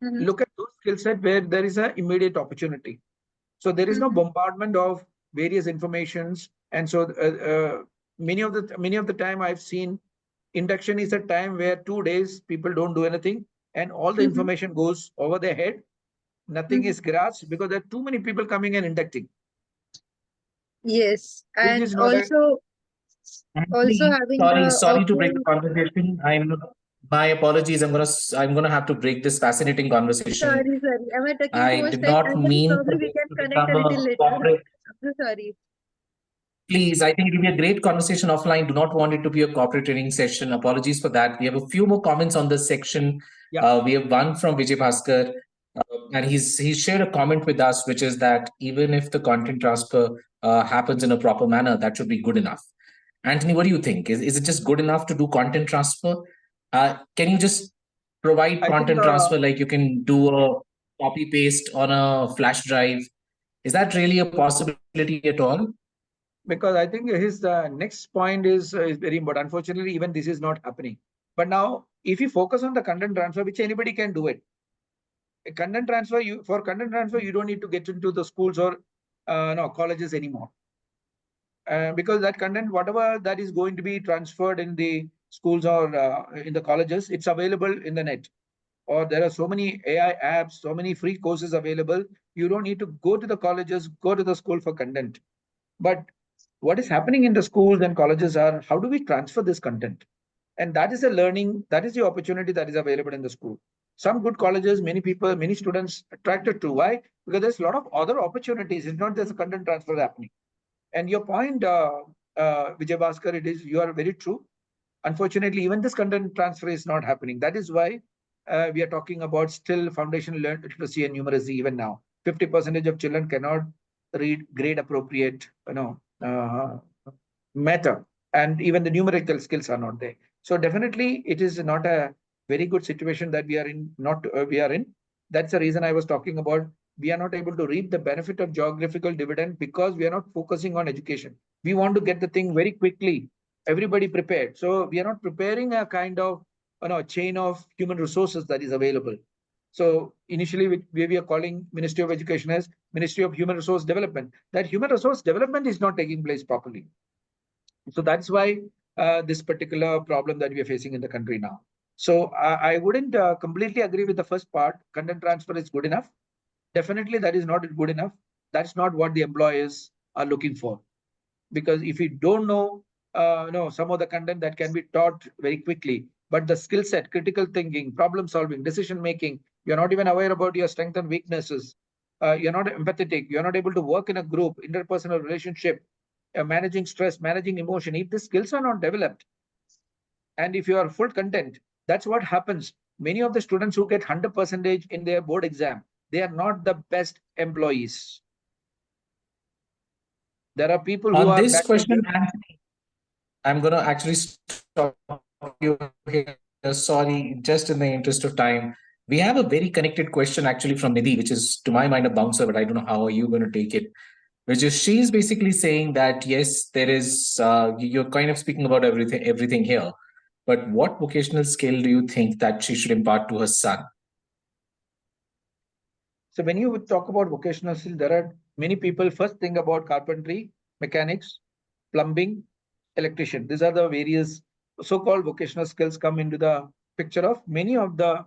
Look at those skill set where there is an immediate opportunity. So there is no bombardment of various informations, and so many of the time I've seen induction is a time where 2 days people don't do anything, and all the information goes over their head. Nothing is grasped because there are too many people coming and inducting. Yes, and also having sorry to break the conversation. My apologies. I'm gonna have to break this fascinating conversation. Sorry. Am I taking I too much did time? not mean Probably we can to connect a become little a later. corporate. I'm so sorry. Please, I think it will be a great conversation offline. Do not want it to be a corporate training session. Apologies for that. We have a few more comments on this section. Yeah. We have one from Vijay Bhaskar, and he's shared a comment with us, which is that even if the content transfer happens in a proper manner, that should be good enough. Antony, what do you think? Is it just good enough to do content transfer? Can you just provide content transfer like you can do a copy paste on a flash drive? Is that really a possibility at all? Because I think his next point is very important. Unfortunately, even this is not happening. But now if you focus on the content transfer, which anybody can do it, a content transfer, you don't need to get into the schools or colleges anymore. Because that content, whatever that is going to be transferred in the schools or in the colleges, it's available in the net. Or there are so many AI apps, so many free courses available. You don't need to go to the colleges, go to the school for content. But what is happening in the schools and colleges are, how do we transfer this content? And that is a learning, that is the opportunity that is available in the school. Some good colleges, many people, many students attracted to. Why? Because there's a lot of other opportunities. It's not just a content transfer happening. And your point, Vijay Bhaskar, you are very true. Unfortunately, even this content transfer is not happening. That is why we are talking about still foundational literacy and numeracy even now. 50% of children cannot read grade appropriate, matter, and even the numerical skills are not there. So definitely, it is not a very good situation that we are in. We are in. That's the reason I was talking about. We are not able to reap the benefit of geographical dividend because we are not focusing on education. We want to get the thing very quickly. Everybody prepared. So we are not preparing a kind of chain of human resources that is available. So initially, we are calling Ministry of Education as Ministry of Human Resource Development. That human resource development is not taking place properly. So that's why this particular problem that we are facing in the country now. So I wouldn't completely agree with the first part. Content transfer is good enough. Definitely, that is not good enough. That's not what the employers are looking for. Because if you don't know, some of the content that can be taught very quickly, but the skill set, critical thinking, problem solving, decision making, you're not even aware about your strengths and weaknesses. You're not empathetic. You're not able to work in a group, interpersonal relationship, managing stress, managing emotion. If the skills are not developed, and if you are full content, that's what happens. Many of the students who get 100% in their board exam, they are not the best employees. There are people who are this question, Anthony, I'm going to actually stop you here. Sorry, just in the interest of time. We have a very connected question actually from Nidhi, which is to my mind a bouncer, but I don't know how are you going to take it. Which is she's basically saying that yes, there is you're kind of speaking about everything here, but what vocational skill do you think that she should impart to her son? So when you talk about vocational skill, there are many people first think about carpentry, mechanics, plumbing, electrician. These are the various so-called vocational skills come into the picture of many of the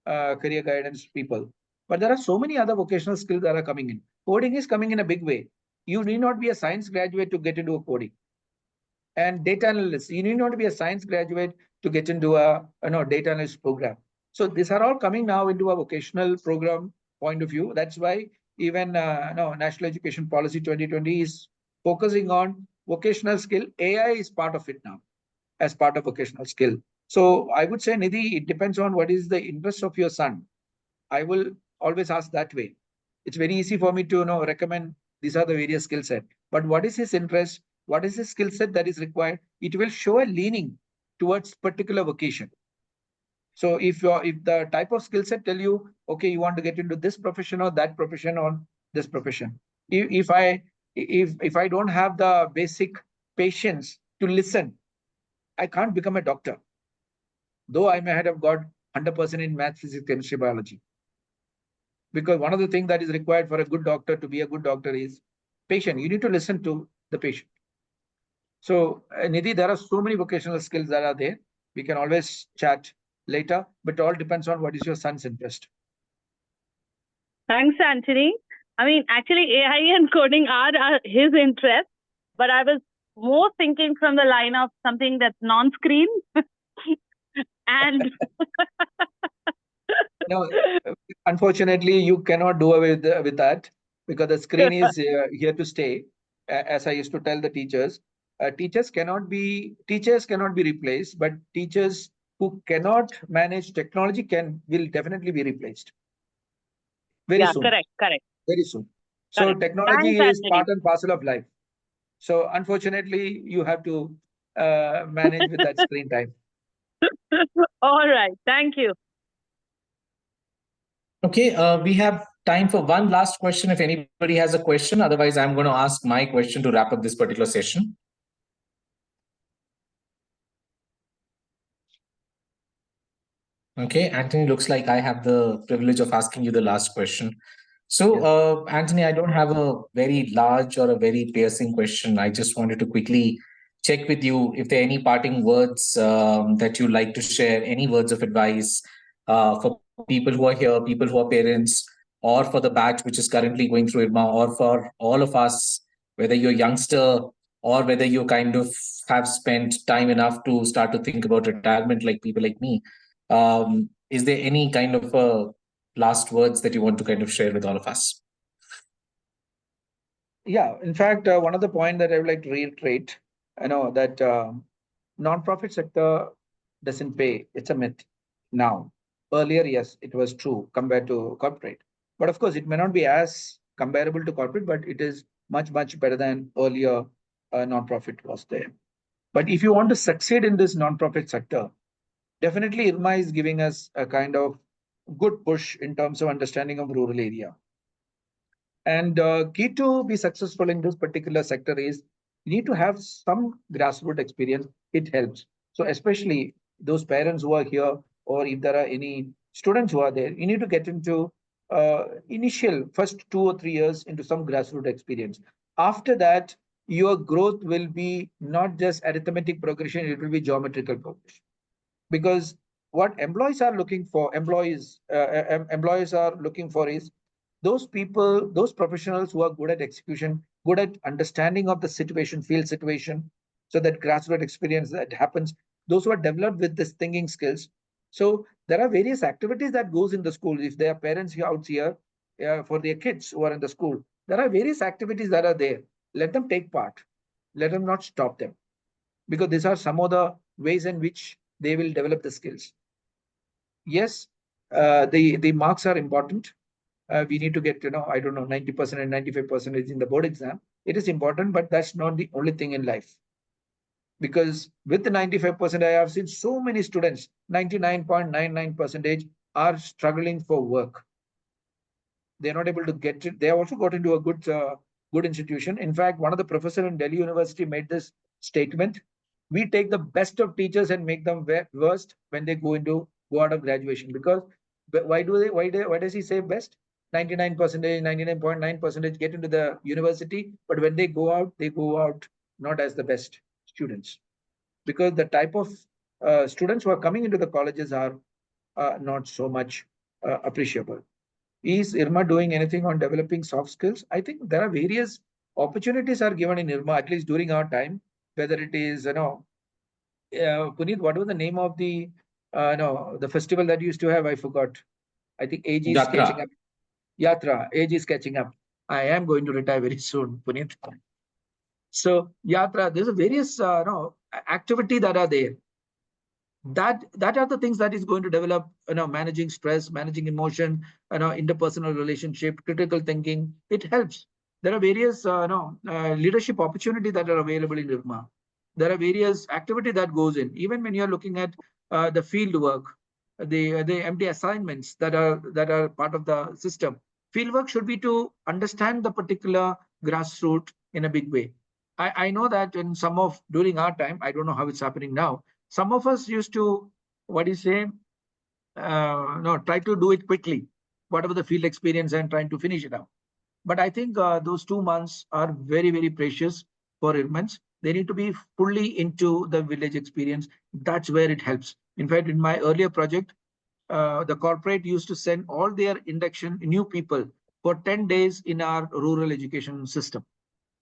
career guidance people. But there are so many other vocational skills that are coming in. Coding is coming in a big way. You need not be a science graduate to get into a coding. And data analyst, you need not be a science graduate to get into a data analyst program. So these are all coming now into a vocational program point of view. That's why even National Education Policy 2020 is focusing on vocational skill. AI is part of it now as part of vocational skill. So I would say, Nidhi, it depends on what is the interest of your son. I will always ask that way. It's very easy for me to recommend these are the various skill set. But what is his interest? What is his skill set that is required? It will show a leaning towards particular vocation. So if the type of skill set tell you, okay, you want to get into this profession or that profession or this profession. If I don't have the basic patience to listen, I can't become a doctor. Though I may have got 100% in math, physics, chemistry, biology. Because one of the things that is required for a good doctor to be a good doctor is patient. You need to listen to the patient. So, Nidhi, there are so many vocational skills that are there. We can always chat later, but it all depends on what is your son's interest. Thanks, Antony. I mean, actually, AI and coding are his interest, but I was more thinking from the line of something that's non-screen. And no, unfortunately, you cannot do away with that because the screen is here to stay. As I used to tell the teachers, teachers cannot be replaced, but teachers who cannot manage technology will definitely be replaced very soon. Correct. Very soon. So technology is part and parcel of life. So unfortunately, you have to manage with that screen time. All right. Thank you. Okay, we have time for one last question if anybody has a question. Otherwise, I'm going to ask my question to wrap up this particular session. Okay, Anthony, looks like I have the privilege of asking you the last question. So, Yes. Anthony, I don't have a very large or a very piercing question. I just wanted to quickly check with you if there are any parting words that you like to share, any words of advice for people who are here, people who are parents, or for the batch which is currently going through IRMA, or for all of us, whether you're a youngster or whether you kind of have spent time enough to start to think about retirement like people like me. Is there any kind of last words that you want to kind of share with all of us? Yeah, in fact, one of the point that I would like to reiterate, I know that non-profit sector doesn't pay. It's a myth now. Earlier, yes, it was true compared to corporate. But of course, it may not be as comparable to corporate, but it is much, much better than earlier non-profit was there. But if you want to succeed in this non-profit sector, definitely IRMA is giving us a kind of good push in terms of understanding of rural area. And key to be successful in this particular sector is you need to have some grassroots experience. It helps. So especially those parents who are here, or if there are any students who are there, you need to get into initial first 2 or 3 years into some grassroots experience. After that, your growth will be not just arithmetic progression; it will be geometrical progression. Because what employees are looking for is those people, those professionals who are good at execution, good at understanding of the situation, field situation, so that grassroots experience that happens, those who are developed with this thinking skills. So there are various activities that goes in the school. If there are parents here out here for their kids who are in the school, there are various activities that are there. Let them take part. Let them not stop them, because these are some of the ways in which they will develop the skills. Yes, the marks are important. We need to get, I don't know, 90% and 95% in the board exam. It is important, but that's not the only thing in life. Because with the 95%, I have seen so many students, 99.99% are struggling for work. They're not able to get it. They have also got into a good institution. In fact, one of the professors in Delhi University made this statement: we take the best of teachers and make them worst when they go out of graduation. Because why does he say best? 99%, 99.9% get into the university, but when they go out not as the best students, because the type of students who are coming into the colleges are not so much appreciable. Is IRMA doing anything on developing soft skills? I think there are various opportunities are given in IRMA, at least during our time, whether it is, Puneet, what was the name of the, no, the festival that used to have? I forgot. I think age is catching up. Yatra, age is catching up. I am going to retire very soon, Puneet. So Yatra, there's a various activity that are there. That are the things that is going to develop, managing stress, managing emotion, interpersonal relationship, critical thinking. It helps. There are various leadership opportunities that are available in IRMA. There are various activity that goes in. Even when you're looking at the field work, the empty assignments that are part of the system. Field work should be to understand the particular grassroots in a big way. I know that in some of during our time, I don't know how it's happening now. Some of us used to, what do you say, no, try to do it quickly, whatever the field experience, and trying to finish it out. But I think those 2 months are very, very precious for IRMANs. They need to be fully into the village experience. That's where it helps. In fact, in my earlier project, the corporate used to send all their induction new people for 10 days in our rural education system.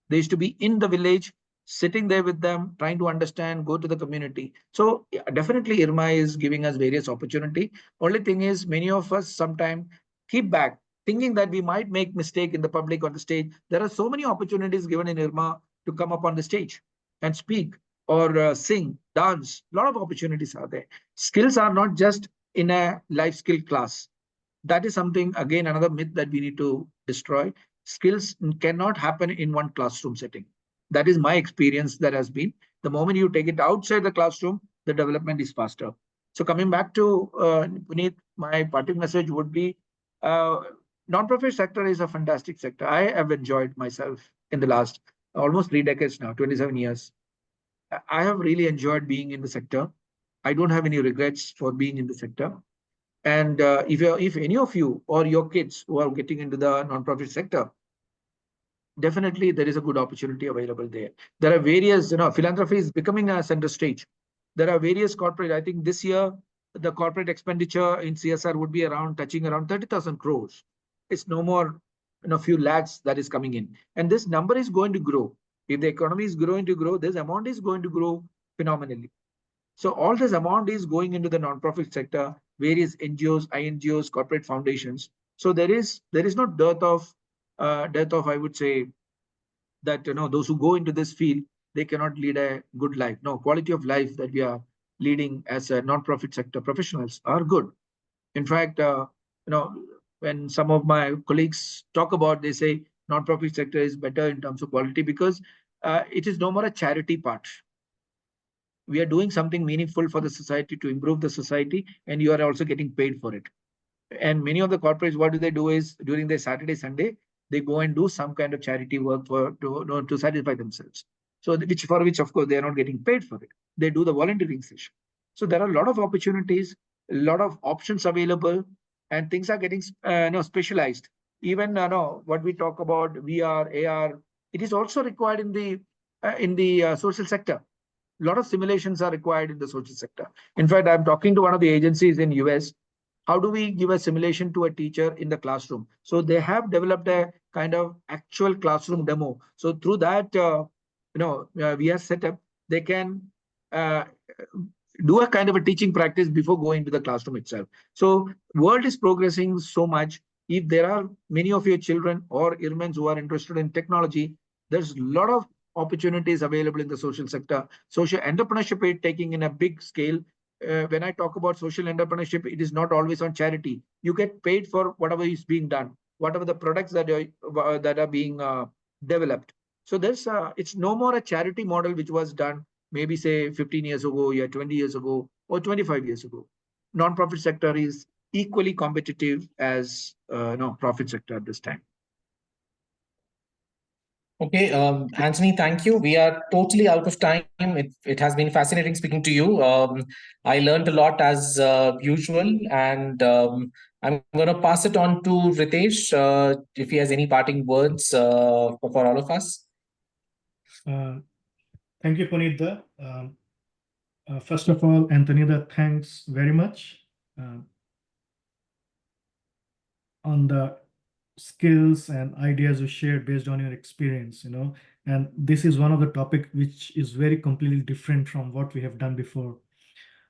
They used to be in the village, sitting there with them, trying to understand, go to the community. So yeah, definitely IRMA is giving us various opportunity. Only thing is, many of us sometimes keep back, thinking that we might make mistake in the public on the stage. There are so many opportunities given in IRMA to come up on the stage and speak or sing, dance. A lot of opportunities are there. Skills are not just in a life skill class. That is something, again, another myth that we need to destroy. Skills cannot happen in one classroom setting. That is my experience. That has been the moment you take it outside the classroom, the development is faster. So coming back to Puneet, my parting message would be non-profit sector is a fantastic sector. I have enjoyed myself in the last almost 3 decades now, 27 years. I have really enjoyed being in the sector. I don't have any regrets for being in the sector. And if any of you or your kids who are getting into the non-profit sector, definitely there is a good opportunity available there. There are various, philanthropy is becoming a center stage. There are various corporate, I think this year, the corporate expenditure in CSR would be touching around 30,000 crores. It's no more, few lakhs that is coming in. And this number is going to grow. If the economy is going to grow, this amount is going to grow phenomenally. So all this amount is going into the non-profit sector, various NGOs, INGOs, corporate foundations. So there is no dearth of, I would say, that those who go into this field, they cannot lead a good life. No, quality of life that we are leading as a non-profit sector professionals are good. In fact, when some of my colleagues talk about, they say non-profit sector is better in terms of quality because it is no more a charity part. We are doing something meaningful for the society to improve the society, and you are also getting paid for it. And many of the corporates, what do is during their Saturday, Sunday, they go and do some kind of charity work to satisfy themselves. So for which, of course, they are not getting paid for it. They do the volunteering session. So there are a lot of opportunities, a lot of options available, and things are getting specialized. Even what we talk about VR, AR, it is also required in the social sector. A lot of simulations are required in the social sector. In fact, I'm talking to one of the agencies in US. How do we give a simulation to a teacher in the classroom? So they have developed a kind of actual classroom demo. So through that, we are set up, they can do a kind of a teaching practice before going to the classroom itself. So world is progressing so much. If there are many of your children or IRMANs who are interested in technology, there's a lot of opportunities available in the social sector. Social entrepreneurship is taking in a big scale. When I talk about social entrepreneurship, it is not always on charity. You get paid for whatever is being done, whatever the products that are being developed. So it's no more a charity model which was done maybe say 15 years ago, 20 years ago, or 25 years ago. Non-profit sector is equally competitive as profit sector at this time. Okay, Antony, thank you. We are totally out of time. It has been fascinating speaking to you. I learned a lot as usual, and I'm going to pass it on to Ritesh if he has any parting words for all of us. Thank you, Puneet. First of all, Antony, thanks very much on the skills and ideas you shared based on your experience, and this is one of the topic which is very completely different from what we have done before.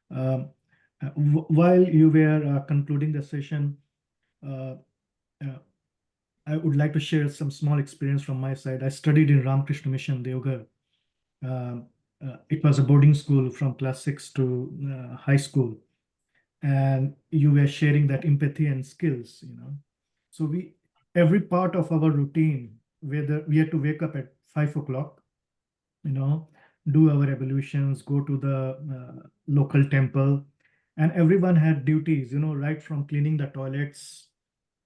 While you were concluding the session, I would like to share some small experience from my side. I studied in Ramakrishna Mission, Deoghar. It was a boarding school from class 6 to high school. And you were sharing that empathy and skills, So every part of our routine, whether we had to wake up at 5 o'clock, do our evolutions, go to the local temple, and everyone had duties, right from cleaning the toilets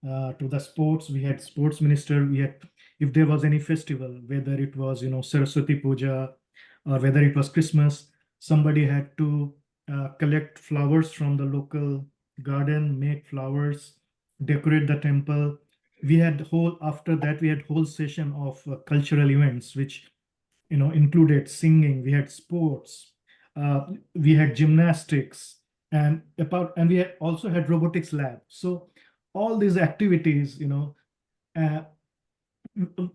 to the sports. We had sports minister. We had, if there was any festival, whether it was, Saraswati Puja or whether it was Christmas, somebody had to collect flowers from the local garden, make flowers, decorate the temple. After that, we had whole session of cultural events, which, included singing. We had sports, we had gymnastics, and we also had robotics lab. So all these activities,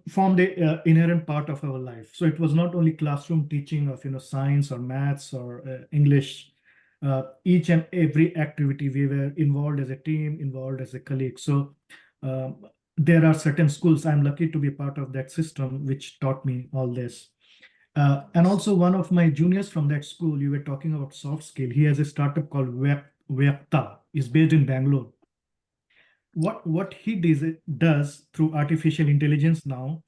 formed a inherent part of our life. So it was not only classroom teaching of science or maths or English. Each and every activity we were involved as a team, involved as a colleague. So there are certain schools, I'm lucky to be part of that system, which taught me all this. And also one of my juniors from that school, you were talking about soft skill. He has a startup called Vyakta. It's based in Bangalore. What he does through artificial intelligence now,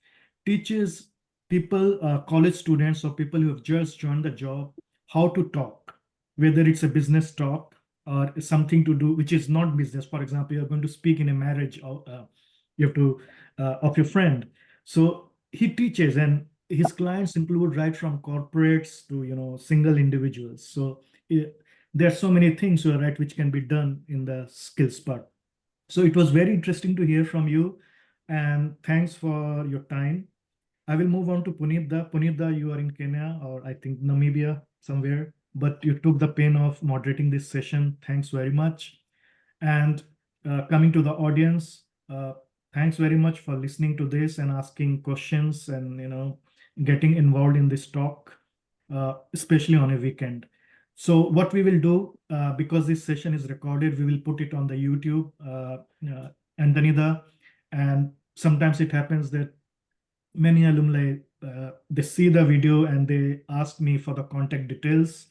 teaches people, college students or people who have just joined the job, how to talk, whether it's a business talk or something to do which is not business. For example, you're going to speak in a marriage, you have to of your friend. So he teaches, and his clients include right from corporates to single individuals. So there are so many things, you're right, which can be done in the skills part. So it was very interesting to hear from you, and thanks for your time. I will move on to Punitda. Punitda, you are in Kenya or I think Namibia somewhere, but you took the pain of moderating this session. Thanks very much. And coming to the audience, thanks very much for listening to this and asking questions and getting involved in this talk, especially on a weekend. So what we will do, because this session is recorded, we will put it on the YouTube, Antony, and sometimes it happens that many alumni, they see the video and they ask me for the contact details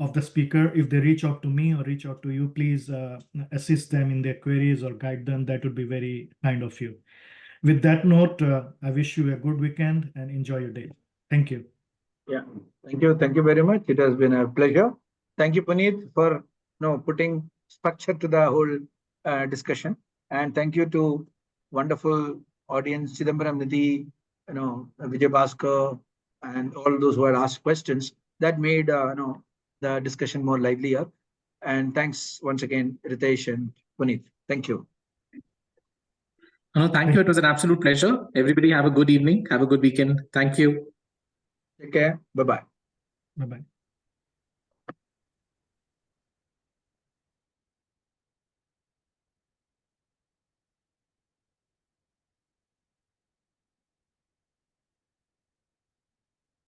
of the speaker. If they reach out to me or reach out to you, please assist them in their queries or guide them. That would be very kind of you. With that note, I wish you a good weekend and enjoy your day. Thank you. Yeah, thank you. Thank you very much. It has been a pleasure. Thank you, Puneet, for putting structure to the whole discussion. And thank you to wonderful audience, Chidambaram Nidhi, Vijay Bhaskar, and all those who had asked questions. That made the discussion more livelier. And thanks once again, Ritesh and Puneet. Thank you. Thank you. It was an absolute pleasure. Everybody have a good evening. Have a good weekend. Thank you. Take care. Bye-bye. Bye-bye.